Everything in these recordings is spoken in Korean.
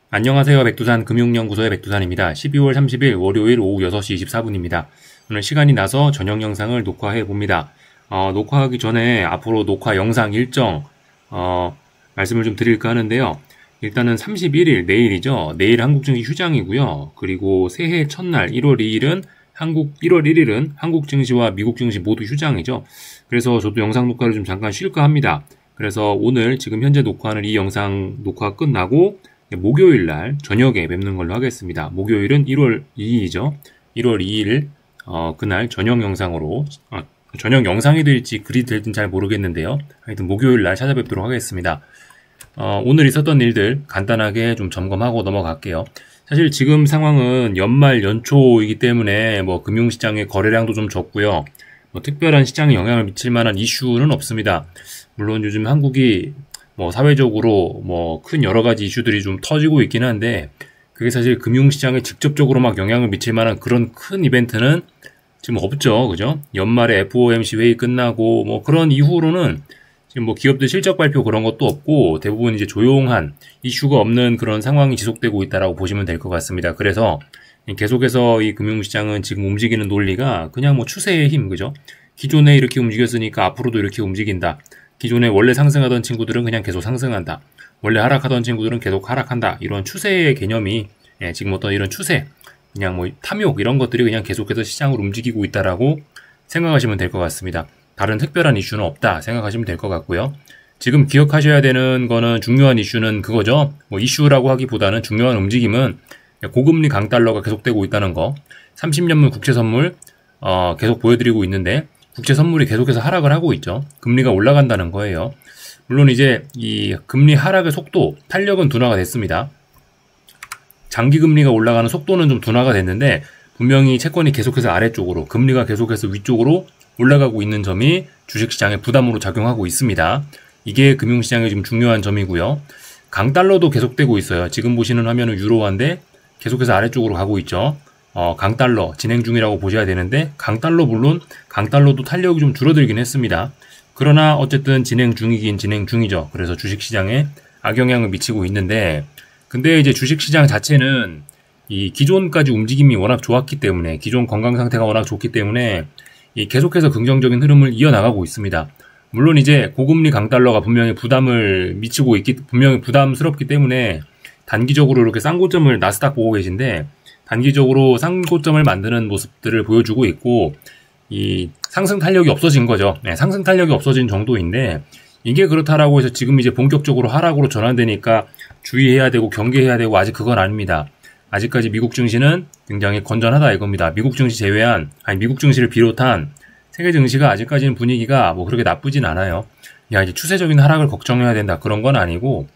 안녕하세요. 백두산 금융연구소의 백두산입니다. 12월 30일 월요일 오후 6시 24분입니다. 오늘 시간이 나서 저녁 영상을 녹화해 봅니다. 녹화하기 전에 앞으로 녹화 영상 일정 말씀을 좀 드릴까 하는데요. 일단은 31일 내일이죠. 내일 한국 증시 휴장이고요. 그리고 새해 첫날 1월 2일은 1월 1일은 한국 증시와 미국 증시 모두 휴장이죠. 그래서 저도 영상 녹화를 좀 잠깐 쉴까 합니다. 그래서 오늘 지금 현재 녹화하는 이 영상 녹화 끝나고 목요일 날 저녁에 뵙는 걸로 하겠습니다. 목요일은 1월 2일이죠. 1월 2일 그날 저녁 영상으로 저녁 영상이 될지 글이 될지는 잘 모르겠는데요. 하여튼 목요일 날 찾아뵙도록 하겠습니다. 오늘 있었던 일들 간단하게 좀 점검하고 넘어갈게요. 사실 지금 상황은 연말 연초이기 때문에 금융시장의 거래량도 좀 적고요. 특별한 시장에 영향을 미칠 만한 이슈는 없습니다. 물론 요즘 한국이 사회적으로 큰 여러 가지 이슈들이 좀 터지고 있긴 한데, 그게 사실 금융시장에 직접적으로 막 영향을 미칠 만한 그런 큰 이벤트는 지금 없죠. 그죠? 연말에 FOMC 회의 끝나고, 그런 이후로는 지금 기업들 실적 발표 그런 것도 없고, 대부분 이제 조용한 이슈가 없는 그런 상황이 지속되고 있다라고 보시면 될 것 같습니다. 그래서 계속해서 이 금융시장은 지금 움직이는 논리가 그냥 추세의 힘, 그죠? 기존에 이렇게 움직였으니까 앞으로도 이렇게 움직인다. 기존에 원래 상승하던 친구들은 그냥 계속 상승한다. 원래 하락하던 친구들은 계속 하락한다. 이런 추세의 개념이 지금 어떤 이런 추세, 그냥 탐욕 이런 것들이 그냥 계속해서 시장을 움직이고 있다라고 생각하시면 될 것 같습니다. 다른 특별한 이슈는 없다 생각하시면 될 것 같고요. 지금 기억하셔야 되는 거는 중요한 이슈는 그거죠. 이슈라고 하기보다는 중요한 움직임은 고금리 강달러가 계속되고 있다는 거. 30년물 국채 선물 계속 보여드리고 있는데 국채 선물이 계속해서 하락을 하고 있죠. 금리가 올라간다는 거예요. 물론 이제 이 금리 하락의 속도, 탄력은 둔화가 됐습니다. 장기 금리가 올라가는 속도는 좀 둔화가 됐는데 분명히 채권이 계속해서 아래쪽으로, 금리가 계속해서 위쪽으로 올라가고 있는 점이 주식시장에 부담으로 작용하고 있습니다. 이게 금융시장의 지금 중요한 점이고요. 강달러도 계속되고 있어요. 지금 보시는 화면은 유로화인데 계속해서 아래쪽으로 가고 있죠. 강달러 진행 중이라고 보셔야 되는데 물론 강달러도 탄력이 좀 줄어들긴 했습니다. 그러나 어쨌든 진행 중이긴 진행 중이죠. 그래서 주식시장에 악영향을 미치고 있는데, 근데 이제 주식시장 자체는 이 기존까지 움직임이 워낙 좋았기 때문에, 기존 건강 상태가 워낙 좋기 때문에 계속해서 긍정적인 흐름을 이어나가고 있습니다. 물론 이제 고금리 강달러가 분명히 분명히 부담스럽기 때문에 단기적으로 이렇게 쌍고점을 나스닥 보고 계신데, 단기적으로 쌍고점을 만드는 모습들을 보여주고 있고, 이 상승 탄력이 없어진 거죠. 상승 탄력이 없어진 정도인데, 이게 그렇다라고 해서 지금 이제 본격적으로 하락으로 전환되니까 주의해야 되고 경계해야 되고, 아직 그건 아닙니다. 아직까지 미국 증시는 굉장히 건전하다 이겁니다. 미국 증시를 비롯한 세계 증시가 아직까지는 분위기가 그렇게 나쁘진 않아요. 이제 추세적인 하락을 걱정해야 된다, 그런 건 아니고,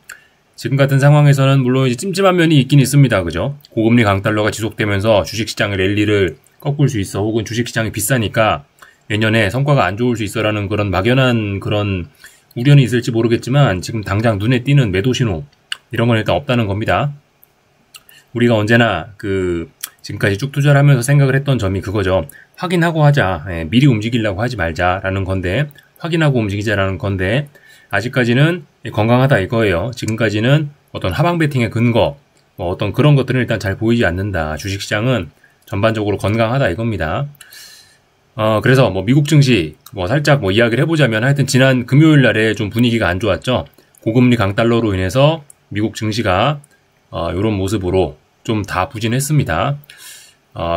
지금 같은 상황에서는 물론 이제 찜찜한 면이 있긴 있습니다. 그죠? 고금리 강달러가 지속되면서 주식시장의 랠리를 꺾을 수 있어, 혹은 주식시장이 비싸니까 내년에 성과가 안 좋을 수 있어라는 그런 막연한 그런 우려는 있을지 모르겠지만, 지금 당장 눈에 띄는 매도 신호 이런 건 일단 없다는 겁니다. 우리가 언제나 지금까지 쭉 투자를 하면서 생각을 했던 점이 그거죠. 확인하고 하자. 미리 움직이려고 하지 말자라는 건데, 확인하고 움직이자라는 건데, 아직까지는 건강하다 이거예요. 지금까지는 어떤 하방 베팅의 근거, 어떤 그런 것들은 일단 잘 보이지 않는다. 주식시장은 전반적으로 건강하다 이겁니다. 그래서 미국 증시 살짝 이야기를 해보자면, 하여튼 지난 금요일 날에 좀 분위기가 안 좋았죠. 고금리 강달러로 인해서 미국 증시가 이런 모습으로 좀 다 부진했습니다.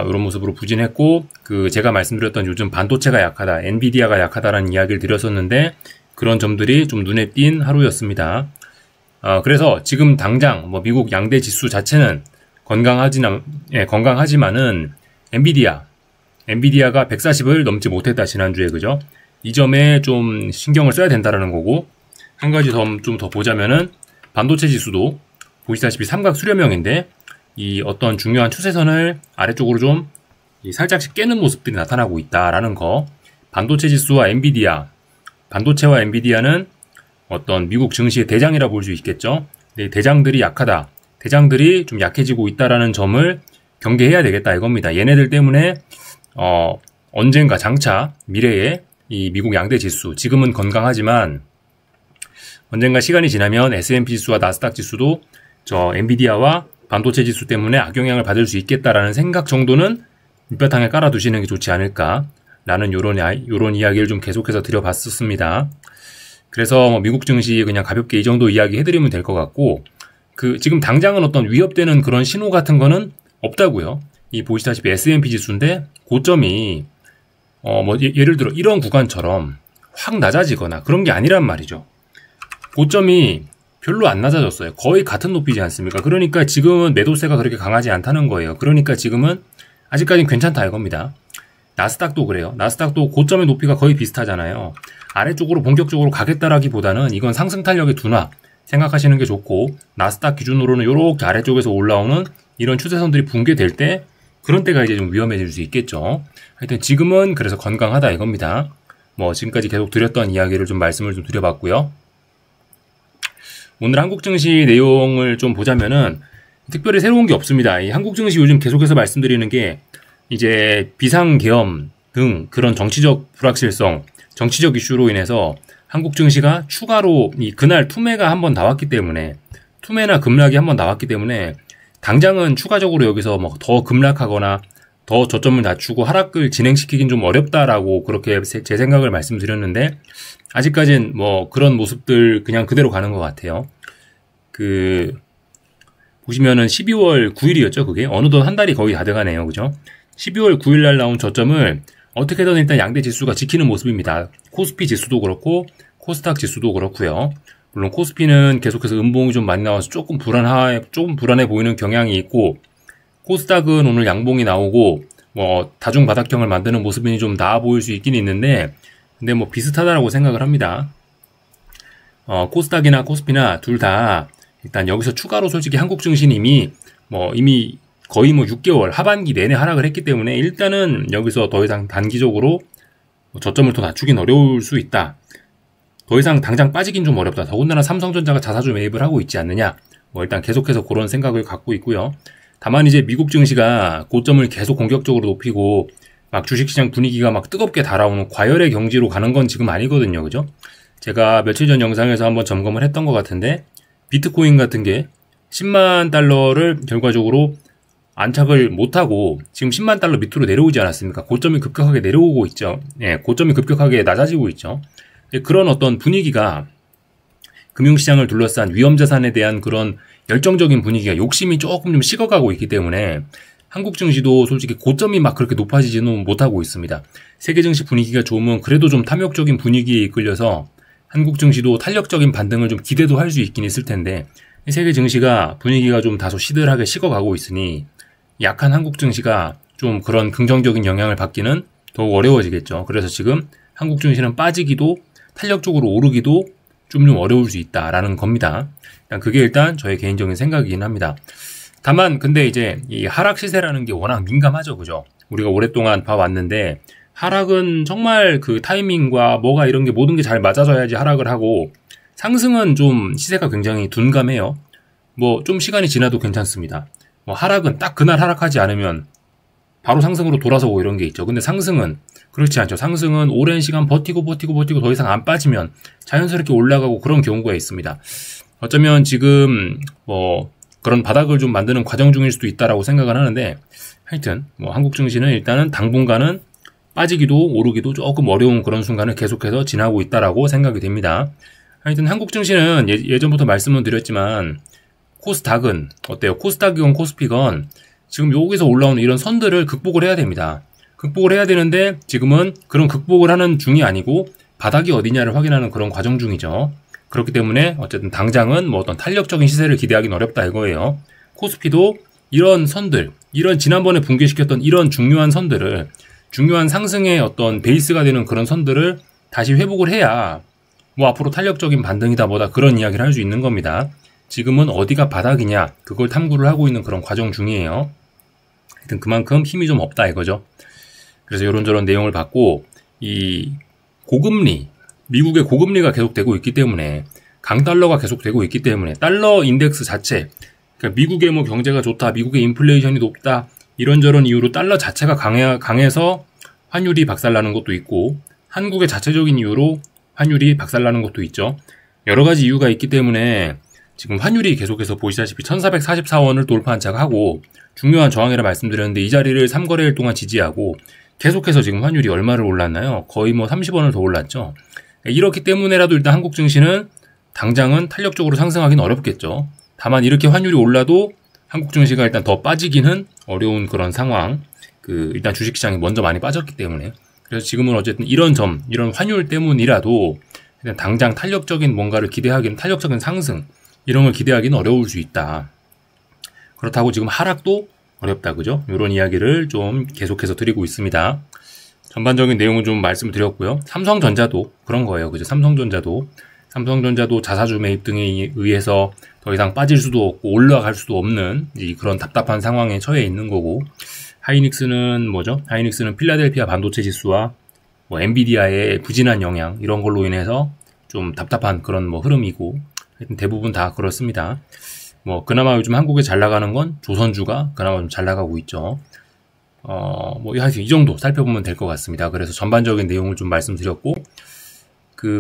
이런 모습으로 부진했고, 제가 말씀드렸던 요즘 반도체가 약하다, 엔비디아가 약하다라는 이야기를 드렸었는데, 그런 점들이 좀 눈에 띈 하루였습니다. 그래서 지금 당장 미국 양대 지수 자체는 건강하지만은 엔비디아가 140을 넘지 못했다, 지난주에. 그죠? 이 점에 좀 신경을 써야 된다라는 거고, 한 가지 좀 더 보자면은 반도체 지수도 보시다시피 삼각 수렴형인데, 이 어떤 중요한 추세선을 아래쪽으로 좀 살짝씩 깨는 모습들이 나타나고 있다라는 거. 반도체 지수와 반도체와 엔비디아는 어떤 미국 증시의 대장이라 볼 수 있겠죠. 근데 대장들이 약하다, 대장들이 좀 약해지고 있다라는 점을 경계해야 되겠다 이겁니다. 얘네들 때문에 언젠가 장차 미래에 이 미국 양대 지수, 지금은 건강하지만 언젠가 시간이 지나면 S&P 지수와 나스닥 지수도 저 엔비디아와 반도체 지수 때문에 악영향을 받을 수 있겠다라는 생각 정도는 밑바탕에 깔아두시는 게 좋지 않을까라는 요런 이야기를 좀 계속해서 드려봤었습니다. 그래서 뭐 미국 증시 그냥 가볍게 이 정도 이야기 해드리면 될 것 같고, 지금 당장은 어떤 위협되는 그런 신호 같은 거는 없다고요. 이 보시다시피 S&P 지수인데 고점이 뭐 예를 들어 이런 구간처럼 확 낮아지거나 그런 게 아니란 말이죠. 고점이 별로 안 낮아졌어요. 거의 같은 높이지 않습니까? 그러니까 지금은 매도세가 그렇게 강하지 않다는 거예요. 그러니까 지금은 아직까지는 괜찮다 이겁니다. 나스닥도 그래요. 나스닥도 고점의 높이가 거의 비슷하잖아요. 아래쪽으로 본격적으로 가겠다라기보다는 이건 상승 탄력의 둔화 생각하시는 게 좋고, 나스닥 기준으로는 이렇게 아래쪽에서 올라오는 이런 추세선들이 붕괴될 때, 그런 때가 이제 좀 위험해질 수 있겠죠. 하여튼 지금은 그래서 건강하다 이겁니다. 뭐 지금까지 계속 드렸던 이야기를 좀 말씀을 좀 드려봤고요. 오늘 한국 증시 내용을 좀 보자면은 특별히 새로운 게 없습니다. 이 한국 증시 요즘 계속해서 말씀드리는 게 이제 비상계엄 등 그런 정치적 불확실성, 정치적 이슈로 인해서 한국 증시가 추가로 그날 투매가 한번 나왔기 때문에, 투매나 급락이 한번 나왔기 때문에 당장은 추가적으로 여기서 뭐 더 급락하거나 더 저점을 낮추고 하락을 진행시키긴 좀 어렵다라고 그렇게 제 생각을 말씀드렸는데, 아직까진 뭐 그런 모습들 그냥 그대로 가는 것 같아요. 보시면은 12월 9일이었죠, 그게. 어느덧 한 달이 거의 다 돼가네요, 그죠? 12월 9일 날 나온 저점을 어떻게든 일단 양대 지수가 지키는 모습입니다. 코스피 지수도 그렇고 코스닥 지수도 그렇고요. 물론 코스피는 계속해서 음봉이 좀 많이 나와서 조금 불안해 보이는 경향이 있고, 코스닥은 오늘 양봉이 나오고 뭐 다중 바닥형을 만드는 모습이 좀 나아 보일 수 있긴 있는데, 근데 뭐 비슷하다라고 생각을 합니다. 코스닥이나 코스피나 둘 다 일단 여기서 추가로 솔직히 한국 증시는 이미 거의 6개월 하반기 내내 하락을 했기 때문에 일단은 여기서 더 이상 단기적으로 저점을 더 낮추긴 어려울 수 있다. 더 이상 당장 빠지긴 좀 어렵다. 더군다나 삼성전자가 자사주 매입을 하고 있지 않느냐. 일단 계속해서 그런 생각을 갖고 있고요. 다만 이제 미국 증시가 고점을 계속 공격적으로 높이고 막 주식시장 분위기가 막 뜨겁게 달아오는 과열의 경지로 가는 건 지금 아니거든요. 그죠? 제가 며칠 전 영상에서 한번 점검을 했던 것 같은데, 비트코인 같은 게 10만 달러를 결과적으로 안착을 못하고 지금 10만 달러 밑으로 내려오지 않았습니까? 고점이 급격하게 내려오고 있죠. 예, 고점이 급격하게 낮아지고 있죠. 그런 어떤 분위기가 금융시장을 둘러싼 위험자산에 대한 그런 열정적인 분위기가, 욕심이 조금 좀 식어가고 있기 때문에 한국 증시도 솔직히 고점이 막 그렇게 높아지지는 못하고 있습니다. 세계 증시 분위기가 좋으면 그래도 좀 탐욕적인 분위기에 이끌려서 한국 증시도 탄력적인 반등을 좀 기대도 할 수 있긴 있을 텐데, 세계 증시가 분위기가 좀 다소 시들하게 식어가고 있으니 약한 한국 증시가 좀 그런 긍정적인 영향을 받기는 더욱 어려워지겠죠. 그래서 지금 한국 증시는 빠지기도 탄력적으로 오르기도 좀 어려울 수 있다라는 겁니다. 그게 일단 저의 개인적인 생각이긴 합니다. 다만 근데 이제 이 하락 시세라는 게 워낙 민감하죠, 그죠? 우리가 오랫동안 봐왔는데 하락은 정말 그 타이밍과 뭐가 이런 게 모든 게 잘 맞아져야지 하락을 하고, 상승은 좀 시세가 굉장히 둔감해요. 뭐 좀 시간이 지나도 괜찮습니다. 뭐 하락은 딱 그날 하락하지 않으면 바로 상승으로 돌아서고 이런 게 있죠. 근데 상승은 그렇지 않죠. 상승은 오랜 시간 버티고 더 이상 안 빠지면 자연스럽게 올라가고 그런 경우가 있습니다. 어쩌면 지금 뭐 그런 바닥을 좀 만드는 과정 중일 수도 있다라고 생각을 하는데, 하여튼 뭐 한국 증시는 일단은 당분간은 빠지기도 오르기도 조금 어려운 그런 순간을 계속해서 지나고 있다라고 생각이 됩니다. 하여튼 한국 증시는 예전부터 말씀을 드렸지만 코스닥은 어때요? 코스닥이건 코스피건 지금 여기서 올라오는 이런 선들을 극복을 해야 됩니다. 극복을 해야 되는데 지금은 그런 극복을 하는 중이 아니고 바닥이 어디냐를 확인하는 그런 과정 중이죠. 그렇기 때문에 어쨌든 당장은 뭐 어떤 탄력적인 시세를 기대하기는 어렵다 이거예요. 코스피도 이런 선들, 이런 지난번에 붕괴시켰던 이런 중요한 선들을, 중요한 상승의 어떤 베이스가 되는 그런 선들을 다시 회복을 해야 뭐 앞으로 탄력적인 반등이다 뭐다 그런 이야기를 할 수 있는 겁니다. 지금은 어디가 바닥이냐 그걸 탐구를 하고 있는 그런 과정 중이에요. 하여튼 그만큼 힘이 좀 없다 이거죠. 그래서 이런저런 내용을 받고, 이 고금리, 미국의 고금리가 계속되고 있기 때문에, 강달러가 계속되고 있기 때문에 달러 인덱스 자체, 그러니까 미국의 뭐 경제가 좋다, 미국의 인플레이션이 높다, 이런저런 이유로 달러 자체가 강해서 환율이 박살나는 것도 있고, 한국의 자체적인 이유로 환율이 박살나는 것도 있죠. 여러 가지 이유가 있기 때문에 지금 환율이 계속해서 보시다시피 1444원을 돌파한 차가 하고 중요한 저항이라 말씀드렸는데 이 자리를 3거래일 동안 지지하고 계속해서 지금 환율이 얼마를 올랐나요? 거의 뭐 30원을 더 올랐죠. 이렇기 때문에라도 일단 한국 증시는 당장은 탄력적으로 상승하기는 어렵겠죠. 다만 이렇게 환율이 올라도 한국 증시가 일단 더 빠지기는 어려운 그런 상황. 일단 주식시장이 먼저 많이 빠졌기 때문에. 그래서 지금은 어쨌든 이런 환율 때문이라도 일단 당장 탄력적인 뭔가를 기대하기는, 탄력적인 상승, 이런 걸 기대하기는 어려울 수 있다. 그렇다고 지금 하락도 어렵다, 그죠? 이런 이야기를 좀 계속해서 드리고 있습니다. 전반적인 내용은 좀 말씀을 드렸고요. 삼성전자도 그런 거예요, 그죠? 삼성전자도 자사주 매입 등에 의해서 더 이상 빠질 수도 없고 올라갈 수도 없는 그런 답답한 상황에 처해 있는 거고, 하이닉스는 뭐죠? 하이닉스는 필라델피아 반도체 지수와 뭐 엔비디아의 부진한 영향 이런 걸로 인해서 좀 답답한 그런 뭐 흐름이고, 하여튼 대부분 다 그렇습니다. 뭐 그나마 요즘 한국에 잘 나가는 건 조선주가 그나마 좀 잘 나가고 있죠. 뭐 하여튼 이 정도 살펴보면 될 것 같습니다. 그래서 전반적인 내용을 좀 말씀드렸고,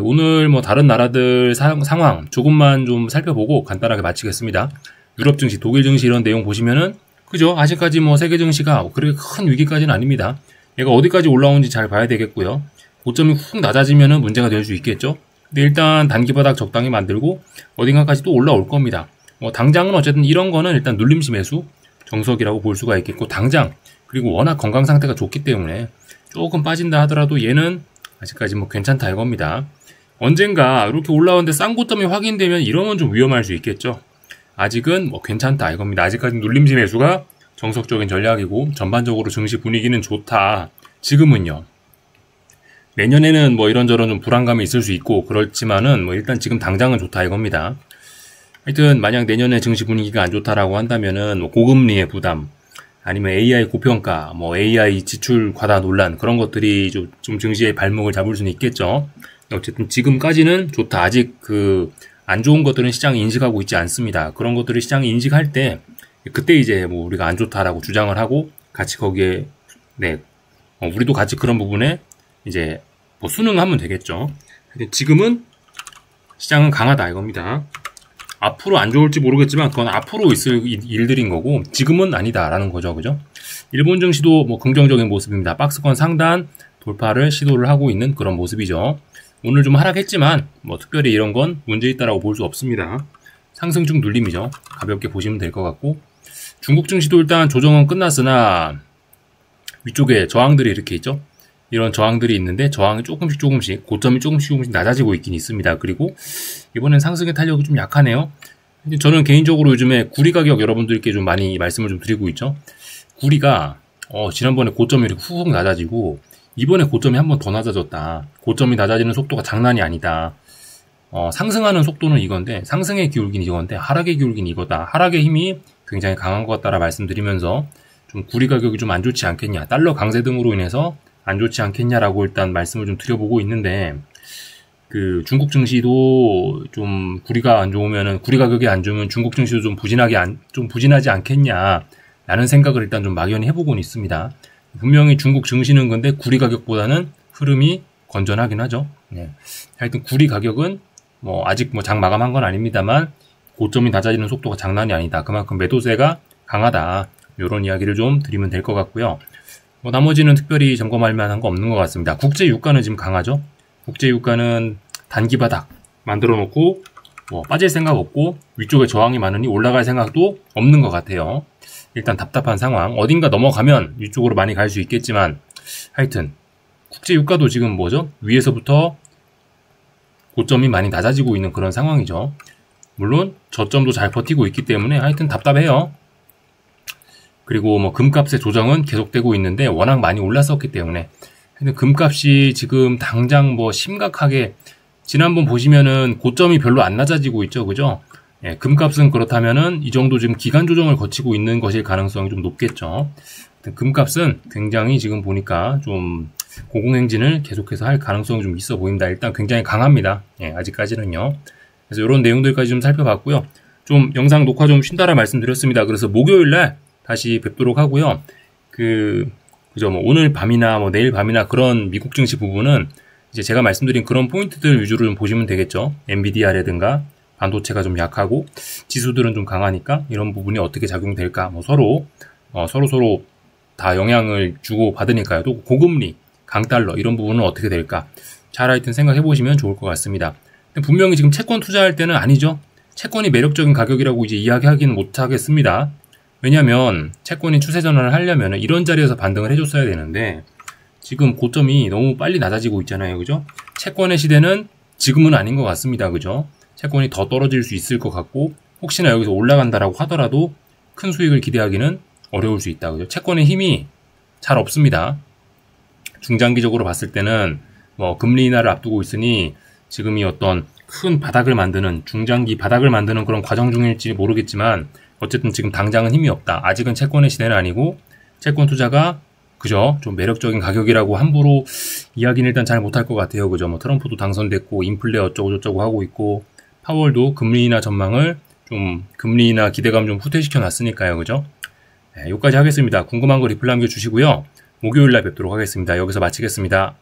오늘 뭐 다른 나라들 상황 조금만 좀 살펴보고 간단하게 마치겠습니다. 유럽 증시, 독일 증시 이런 내용 보시면은 그죠? 아직까지 뭐 세계 증시가 그렇게 큰 위기까지는 아닙니다. 얘가 어디까지 올라오는지 잘 봐야 되겠고요. 고점이 훅 낮아지면은 문제가 될 수 있겠죠. 근데 일단 단기 바닥 적당히 만들고 어딘가까지 또 올라올 겁니다. 뭐 당장은 어쨌든 이런 거는 일단 눌림시 매수 정석이라고 볼 수가 있겠고, 당장 그리고 워낙 건강 상태가 좋기 때문에 조금 빠진다 하더라도 얘는 아직까지 뭐 괜찮다 이겁니다. 언젠가 이렇게 올라오는데 싼 고점이 확인되면 이러면 좀 위험할 수 있겠죠. 아직은 뭐 괜찮다 이겁니다. 아직까지 눌림시 매수가 정석적인 전략이고 전반적으로 증시 분위기는 좋다. 지금은요. 내년에는 뭐 이런저런 좀 불안감이 있을 수 있고 그렇지만은 뭐 일단 지금 당장은 좋다 이겁니다. 하여튼 만약 내년에 증시 분위기가 안 좋다라고 한다면은 뭐 고금리의 부담, 아니면 AI 고평가, 뭐 AI 지출 과다 논란 그런 것들이 좀 증시의 발목을 잡을 수는 있겠죠. 어쨌든 지금까지는 좋다. 아직 안 좋은 것들은 시장이 인식하고 있지 않습니다. 그런 것들을 시장이 인식할 때 그때 이제 뭐 우리가 안 좋다라고 주장을 하고 같이 거기에 우리도 같이 그런 부분에 이제 뭐 순응하면 되겠죠. 지금은 시장은 강하다 이겁니다. 앞으로 안 좋을지 모르겠지만 그건 앞으로 있을 일들인 거고 지금은 아니다라는 거죠. 그죠? 일본 증시도 뭐 긍정적인 모습입니다. 박스권 상단 돌파를 시도를 하고 있는 그런 모습이죠. 오늘 좀 하락했지만 뭐 특별히 이런 건 문제 있다라고 볼 수 없습니다. 상승 중 눌림이죠. 가볍게 보시면 될 것 같고, 중국 증시도 일단 조정은 끝났으나 위쪽에 저항들이 이렇게 있죠. 이런 저항들이 있는데 저항이 조금씩 고점이 조금씩 낮아지고 있긴 있습니다. 그리고 이번엔 상승의 탄력이 좀 약하네요. 저는 개인적으로 요즘에 구리 가격 여러분들께 좀 많이 말씀을 좀 드리고 있죠. 구리가 지난번에 고점이 이렇게 훅 낮아지고 이번에 고점이 한 번 더 낮아졌다. 고점이 낮아지는 속도가 장난이 아니다. 상승하는 속도는 이건데 상승의 기울기는 이건데 하락의 기울기는 이거다. 하락의 힘이 굉장히 강한 것 같다라 말씀드리면서 좀 구리 가격이 좀 안 좋지 않겠냐, 달러 강세 등으로 인해서 안 좋지 않겠냐라고 일단 말씀을 좀 드려보고 있는데, 중국 증시도 좀 구리가 안 좋으면은, 구리 가격이 안 좋으면 중국 증시도 좀 부진하지 않겠냐라는 생각을 일단 좀 막연히 해보고는 있습니다. 분명히 중국 증시는 근데 구리 가격보다는 흐름이 건전하긴 하죠. 네. 하여튼 구리 가격은 뭐 아직 뭐 장 마감한 건 아닙니다만 고점이 낮아지는 속도가 장난이 아니다. 그만큼 매도세가 강하다. 이런 이야기를 좀 드리면 될 것 같고요. 뭐 나머지는 특별히 점검할 만한 거 없는 것 같습니다. 국제 유가는 지금 강하죠. 국제 유가는 단기 바닥 만들어 놓고 뭐 빠질 생각 없고 위쪽에 저항이 많으니 올라갈 생각도 없는 것 같아요. 일단 답답한 상황. 어딘가 넘어가면 위쪽으로 많이 갈 수 있겠지만 하여튼 국제 유가도 지금 뭐죠? 위에서부터 고점이 많이 낮아지고 있는 그런 상황이죠. 물론 저점도 잘 버티고 있기 때문에 하여튼 답답해요. 그리고 뭐 금값의 조정은 계속되고 있는데 워낙 많이 올랐었기 때문에 금값이 지금 당장 뭐 심각하게, 지난번 보시면은 고점이 별로 안 낮아지고 있죠. 그죠? 예, 금값은 그렇다면은 이 정도 지금 기간 조정을 거치고 있는 것일 가능성이 좀 높겠죠. 금값은 굉장히 지금 보니까 좀 고공행진을 계속해서 할 가능성이 좀 있어 보입니다. 일단 굉장히 강합니다. 예, 아직까지는요. 그래서 이런 내용들까지 좀 살펴봤고요. 좀 영상 녹화 좀 쉰다라 말씀드렸습니다. 그래서 목요일날 다시 뵙도록 하고요. 그죠? 뭐 오늘 밤이나 뭐 내일 밤이나 그런 미국 증시 부분은 이제 제가 말씀드린 그런 포인트들 위주로 좀 보시면 되겠죠. 엔비디아라든가 반도체가 좀 약하고 지수들은 좀 강하니까 이런 부분이 어떻게 작용될까? 뭐 서로 다 영향을 주고 받으니까요. 또 고금리, 강달러 이런 부분은 어떻게 될까? 잘 하여튼 생각해 보시면 좋을 것 같습니다. 분명히 지금 채권 투자할 때는 아니죠. 채권이 매력적인 가격이라고 이제 이야기하기는 못하겠습니다. 왜냐하면 채권이 추세 전환을 하려면 이런 자리에서 반등을 해줬어야 되는데 지금 고점이 너무 빨리 낮아지고 있잖아요. 그죠? 채권의 시대는 지금은 아닌 것 같습니다. 그죠? 채권이 더 떨어질 수 있을 것 같고 혹시나 여기서 올라간다라고 하더라도 큰 수익을 기대하기는 어려울 수 있다. 그죠? 채권의 힘이 잘 없습니다. 중장기적으로 봤을 때는 뭐 금리 인하를 앞두고 있으니 지금이 어떤 큰 바닥을 만드는 중장기 바닥을 만드는 그런 과정 중일지 모르겠지만 어쨌든 지금 당장은 힘이 없다. 아직은 채권의 시대는 아니고 채권 투자가 그죠? 좀 매력적인 가격이라고 함부로 이야기는 일단 잘 못할 것 같아요. 그죠? 뭐 트럼프도 당선됐고 인플레 어쩌고저쩌고 하고 있고 파월도 금리 인하 전망을 좀 금리 인하 기대감 좀 후퇴시켜 놨으니까요. 그죠? 네, 여기까지 하겠습니다. 궁금한 거 리플 남겨주시고요. 목요일날 뵙도록 하겠습니다. 여기서 마치겠습니다.